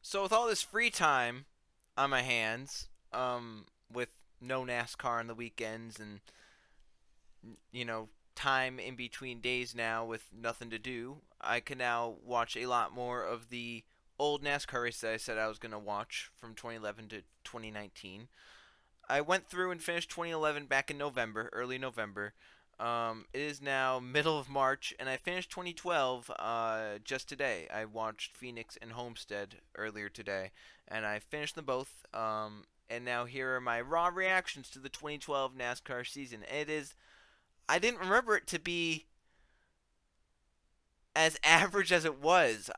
So with all this free time on my hands, with no NASCAR on the weekends and you know time in between days now with nothing to do, I can now watch a lot more of the old NASCAR races that I said I was gonna watch from 2011 to 2019. I went through and finished 2011 back in November, early November. It is now middle of March, and I finished 2012 just today. I watched Phoenix and Homestead earlier today, and I finished them both. And now here are my raw reactions to the 2012 NASCAR season. It is, I didn't remember it to be as average as it was.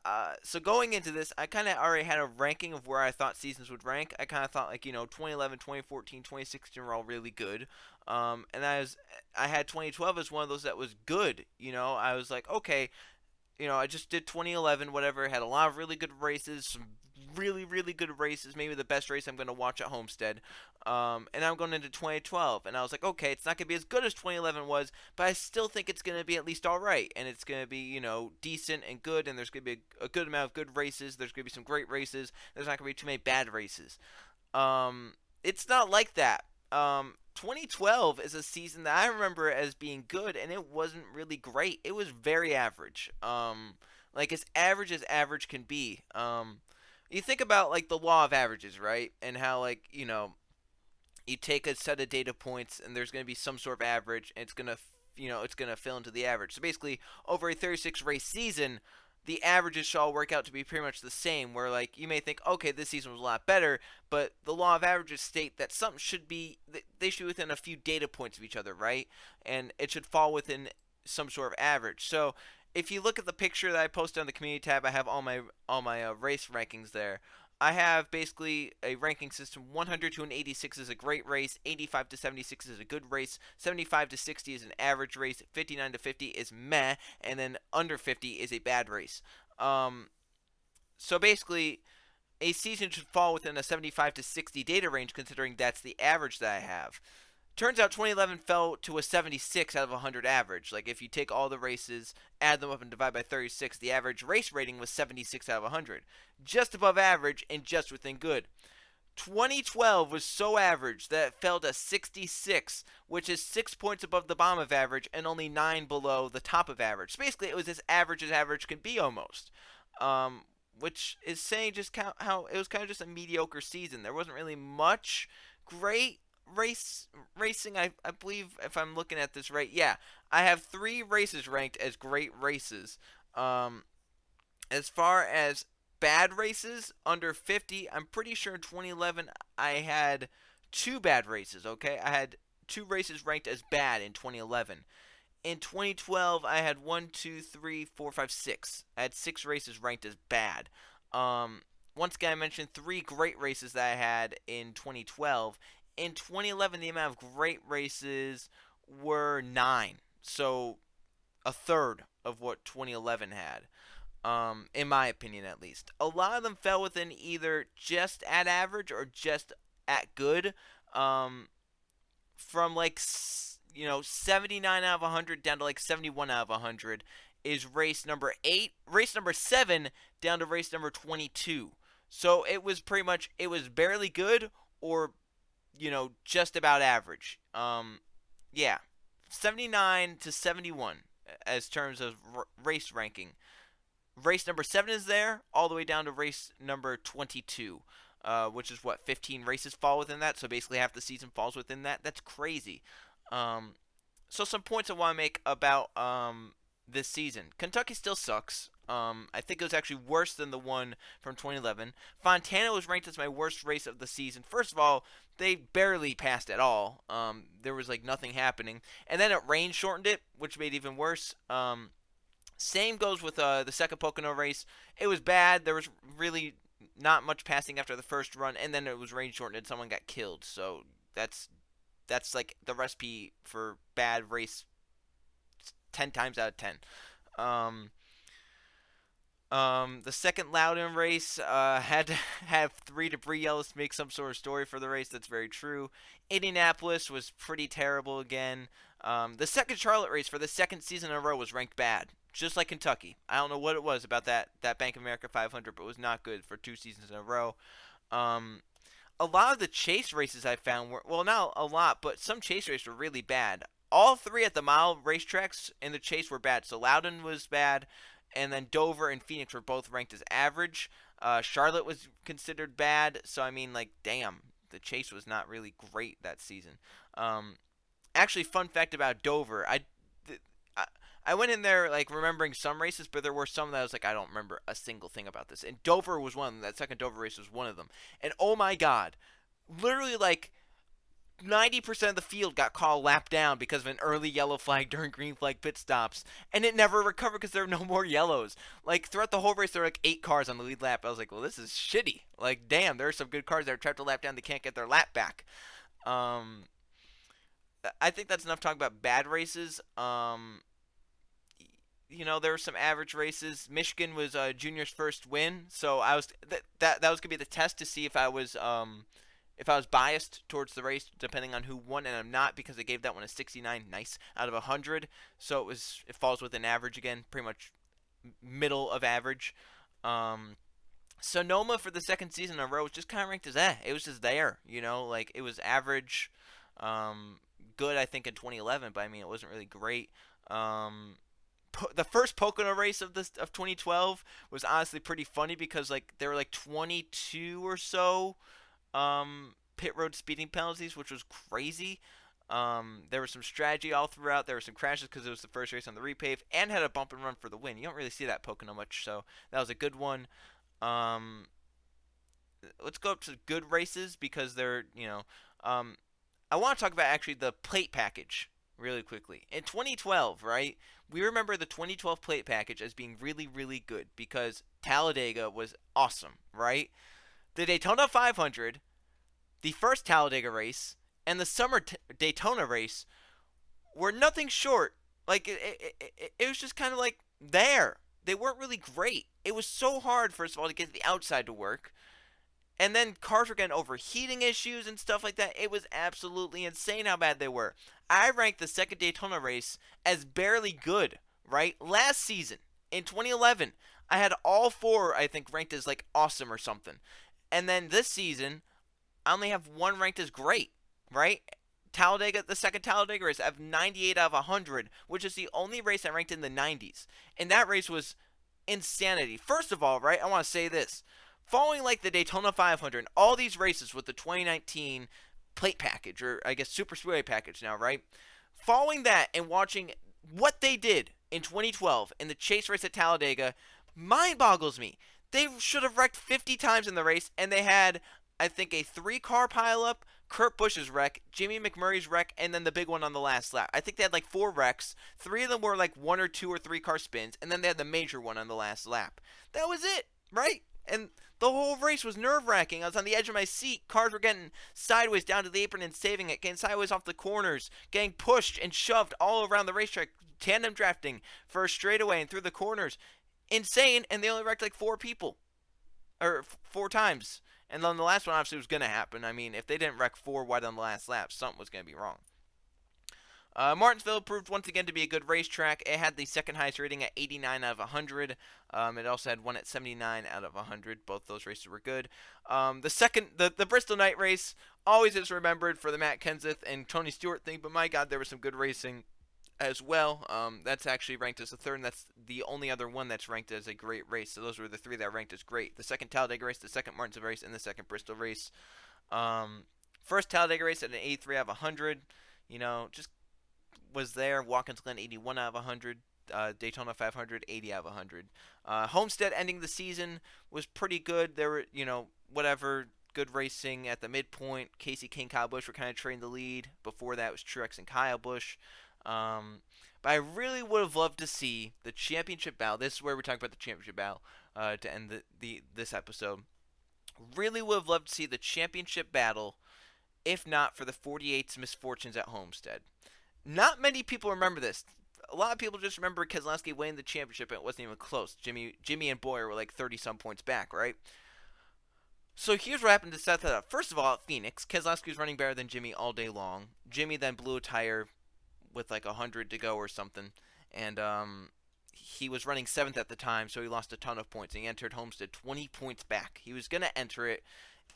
So going into this, I kind of already had a ranking of where I thought seasons would rank. I kind of thought 2011, 2014, 2016 were all really good. And I had 2012 as one of those that was good. I was like, okay, I just did 2011, whatever. Had a lot of really good races, some really, really good races. Maybe the best race I'm going to watch at Homestead. And I'm going into 2012, and I was like, okay, it's not going to be as good as 2011 was, but I still think it's going to be at least all right, and it's going to be, decent and good, and there's going to be a good amount of good races. There's going to be some great races. There's not going to be too many bad races. It's not like that. 2012 is a season that I remember as being good, and it wasn't really great. It was very average. Like as average can be. You think about like the law of averages, right? And how you take a set of data points, and there's going to be some sort of average, and it's going to fill into the average. So basically, over a 36 race season, the averages should all work out to be pretty much the same. Where like you may think, okay, this season was a lot better, but the law of averages state that something should be they should be within a few data points of each other, right? And it should fall within some sort of average. So if you look at the picture that I posted on the community tab, I have all my race rankings there. I have basically a ranking system. 100 to an 86 is a great race. 85 to 76 is a good race. 75 to 60 is an average race. 59 to 50 is meh, and then under 50 is a bad race. So basically, a season should fall within a 75 to 60 data range, considering that's the average that I have. Turns out 2011 fell to a 76 out of 100 average. Like if you take all the races, add them up and divide by 36, the average race rating was 76 out of 100. Just above average and just within good. 2012 was so average that it fell to 66, which is 6 points above the bottom of average and only 9 below the top of average. So basically, it was as average can be almost. Which is saying just how it was kind of just a mediocre season. There wasn't really much great racing. I believe if I'm looking at this right, yeah, I have 3 races ranked as great races. As far as bad races under 50, I'm pretty sure in 2011 I had 2 bad races. Okay, I had 2 races ranked as bad in 2011. In 2012, I had one, two, three, four, five, six. I had 6 races ranked as bad. Once again, I mentioned 3 great races that I had in 2012. In 2011, the amount of great races were 9. So a third of what 2011 had. In my opinion, at least. A lot of them fell within either just at average or just at good. From 79 out of 100 down to 71 out of 100 is race number 8. Race number 7 down to race number 22. So it was barely good or just about average. Yeah, 79 to 71 as terms of race ranking. Race number 7 is there, all the way down to race number 22, which is what, 15 races fall within that, so basically half the season falls within that. That's crazy. Um, so some points I want to make about this season. Kentucky still sucks. I think it was actually worse than the one from 2011. Fontana was ranked as my worst race of the season. First of all, they barely passed at all. There was nothing happening, and then it rain shortened it, which made it even worse. Same goes with the second Pocono race. It was bad. There was really not much passing after the first run, and then it was rain shortened and someone got killed. So that's like the recipe for bad race 10 times out of 10. Um, the second Loudon race had to have 3 debris yellows to make some sort of story for the race. That's very true. Indianapolis was pretty terrible again. The second Charlotte race for the second season in a row was ranked bad. just like Kentucky. I don't know what it was about that Bank of America 500, but it was not good for 2 seasons in a row. Um, a lot of the chase races I found were, well, not a lot, but some chase races were really bad. All three at the mile racetracks in the chase were bad. So Loudon was bad, and then Dover and Phoenix were both ranked as average. Charlotte was considered bad. So I mean, like, damn, the chase was not really great that season. Um, Actually, fun fact about Dover, I I went in there like remembering some races, but there were some that I was like, I don't remember a single thing about this. And Dover was one of them. That second Dover race was one of them. And oh my god, literally like 90% of the field got called lap down because of an early yellow flag during green flag pit stops, and it never recovered because there were no more yellows. Like throughout the whole race, there were like 8 cars on the lead lap. I was like, well, this is shitty. Like, damn, there are some good cars that are trapped a lap down. They can't get their lap back. Um, I think that's enough talk about bad races. There were some average races. Michigan was Junior's first win, so I was that was gonna be the test to see if I was biased towards the race, depending on who won, and I'm not because I gave that one a 69, nice out of 100. So it falls within average again, pretty much middle of average. Um, Sonoma for the second season in a row was just kind of ranked as It was just there, like it was average, um, good I think in 2011, but I mean it wasn't really great. Um, the first Pocono race of 2012 was honestly pretty funny because like there were like 22 or so pit road speeding penalties, which was crazy. There was some strategy all throughout. There were some crashes because it was the first race on the repave and had a bump and run for the win. You don't really see that Pocono much, so that was a good one. Um, let's go up to good races because um, I want to talk about actually the plate package really quickly. In 2012, right, we remember the 2012 plate package as being really, really good because Talladega was awesome, right? The Daytona 500, the first Talladega race, and the summer Daytona race were nothing short. Like, it was just kind of like there. They weren't really great. It was so hard, first of all, to get the outside to work. And then cars were getting overheating issues and stuff like that. It was absolutely insane how bad they were. I ranked the second Daytona race as barely good, right? Last season, in 2011, I had all four, I think, ranked as like awesome or something. And then this season, I only have one ranked as great, right? Talladega, the second Talladega race, I have 98 out of 100, which is the only race I ranked in the 90s. And that race was insanity. First of all, right, I want to say this. Following like the Daytona 500 and all these races with the 2019 plate package, or I guess Super Speedway package now, right? Following that and watching what they did in 2012 in the chase race at Talladega, mind boggles me. They should have wrecked 50 times in the race, and they had, I think, a 3 car pileup, Kurt Busch's wreck, Jimmy McMurray's wreck, and then the big one on the last lap. I think they had like 4 wrecks. 3 of them were like 1 or 2 or 3 car spins, and then they had the major one on the last lap. That was it, right? And the whole race was nerve-wracking. I was on the edge of my seat. Cars were getting sideways down to the apron and saving it, getting sideways off the corners, getting pushed and shoved all around the racetrack, tandem drafting for a straightaway and through the corners. Insane, and they only wrecked like 4 people, or 4 times. And then the last one obviously was going to happen. I mean, if they didn't wreck 4 wide on the last lap, something was going to be wrong. Martinsville proved once again to be a good racetrack. It had the second highest rating at 89 out of 100. It also had one at 79 out of 100. Both those races were good. The Bristol night race always is remembered for the Matt Kenseth and Tony Stewart thing, but my God, there was some good racing as well. That's actually ranked as a third, and that's the only other one that's ranked as a great race. So those were the 3 that ranked as great: the second Talladega race, the second Martinsville race, and the second Bristol race. First Talladega race at an 83 out of 100. Just was there. Watkins Glen 81 out of 100. Daytona 500 80 out of 100. Homestead ending the season was pretty good. There were whatever good racing at the midpoint. Casey King, Kyle Busch were kind of trading the lead. Before that was Truex and Kyle Busch. But I really would have loved to see the championship battle. This is where we're talking about the championship battle to end this episode. Really would have loved to see the championship battle, if not for the 48's misfortunes at Homestead. Not many people remember this. A lot of people just remember Keselowski winning the championship, and it wasn't even close. Jimmy and Boyer were like 30-some points back, right? So here's what happened to set that up. First of all, at Phoenix, Keselowski was running better than Jimmy all day long. Jimmy then blew a tire with like 100 to go or something, and he was running seventh at the time, so he lost a ton of points. And he entered Homestead 20 points back. He was going to enter it,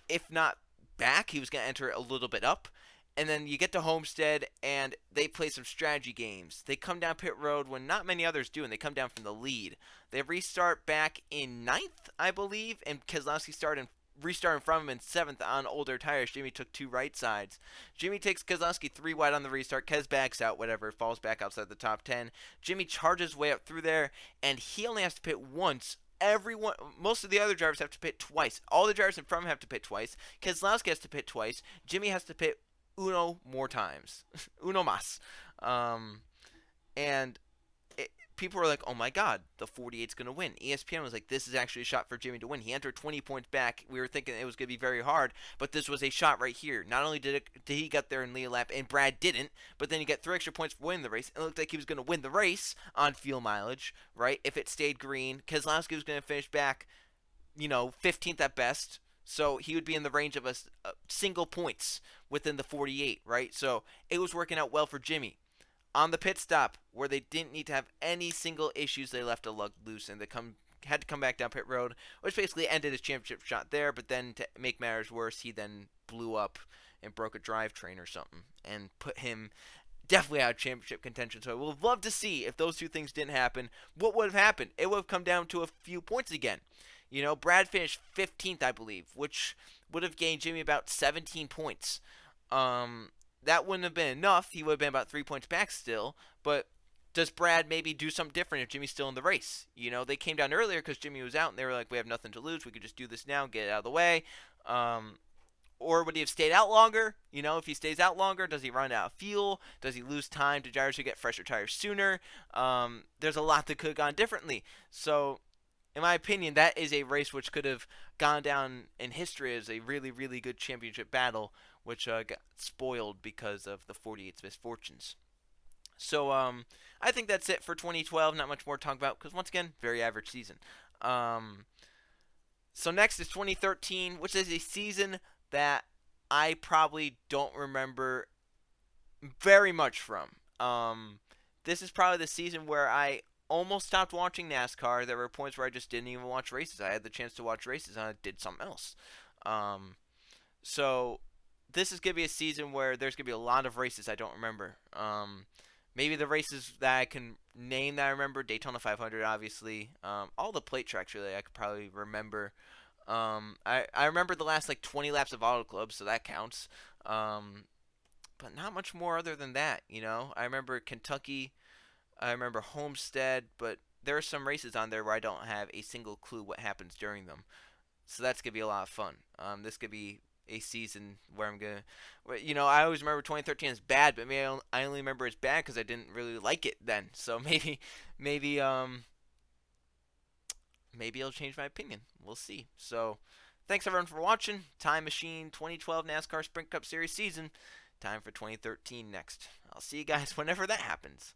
if not back, he was going to enter it a little bit up. And then you get to Homestead, and they play some strategy games. They come down pit road when not many others do, and they come down from the lead. They restart back in ninth, I believe, and Keselowski restart in front of him in seventh on older tires. Jimmy took two right sides. Jimmy takes Keselowski three wide on the restart. Kes backs out, whatever, falls back outside the top 10. Jimmy charges way up through there, and he only has to pit once. Most of the other drivers have to pit twice. All the drivers in front of him have to pit twice. Keselowski has to pit twice. Jimmy has to pit uno more times. Uno más. And people were like, oh my god, the 48's going to win. ESPN was like, this is actually a shot for Jimmy to win. He entered 20 points back. We were thinking it was going to be very hard, but this was a shot right here. Not only did he get there in lead lap, and Brad didn't, but then he got 3 extra points for winning the race. It looked like he was going to win the race on fuel mileage, right? If it stayed green, Keselowski was going to finish back, 15th at best. So he would be in the range of a single points within the 48, right? So it was working out well for Jimmy. On the pit stop, where they didn't need to have any single issues, they left a lug loose, and they had to come back down pit road, which basically ended his championship shot there. But then to make matters worse, he then blew up and broke a drivetrain or something, and put him definitely out of championship contention. So I would have loved to see if those two things didn't happen, what would have happened? It would have come down to a few points again. Brad finished 15th, I believe, which would have gained Jimmy about 17 points. That wouldn't have been enough. He would have been about 3 points back still. But does Brad maybe do something different if Jimmy's still in the race? They came down earlier because Jimmy was out, and they were like, we have nothing to lose. We could just do this now and get it out of the way. Or would he have stayed out longer? If he stays out longer, does he run out of fuel? Does he lose time to drivers who get fresher tires sooner? There's a lot that could have gone differently. So in my opinion, that is a race which could have gone down in history as a really, really good championship battle, which got spoiled because of the 48's misfortunes. So I think that's it for 2012. Not much more to talk about because, once again, very average season. So next is 2013, which is a season that I probably don't remember very much from. This is probably the season where I almost stopped watching NASCAR. There were points where I just didn't even watch races. I had the chance to watch races and I did something else. So this is going to be a season where there's going to be a lot of races I don't remember. Maybe the races that I can name that I remember, Daytona 500, obviously. All the plate tracks, really, I could probably remember. I remember the last, 20 laps of Auto Club, so that counts. But not much more other than that, I remember Kentucky. I remember Homestead, but there are some races on there where I don't have a single clue what happens during them. So that's going to be a lot of fun. This could be a season where I'm going to... I always remember 2013 as bad, but maybe I only remember it's bad because I didn't really like it then. So maybe I'll change my opinion. We'll see. So thanks everyone for watching. Time Machine 2012 NASCAR Sprint Cup Series season. Time for 2013 next. I'll see you guys whenever that happens.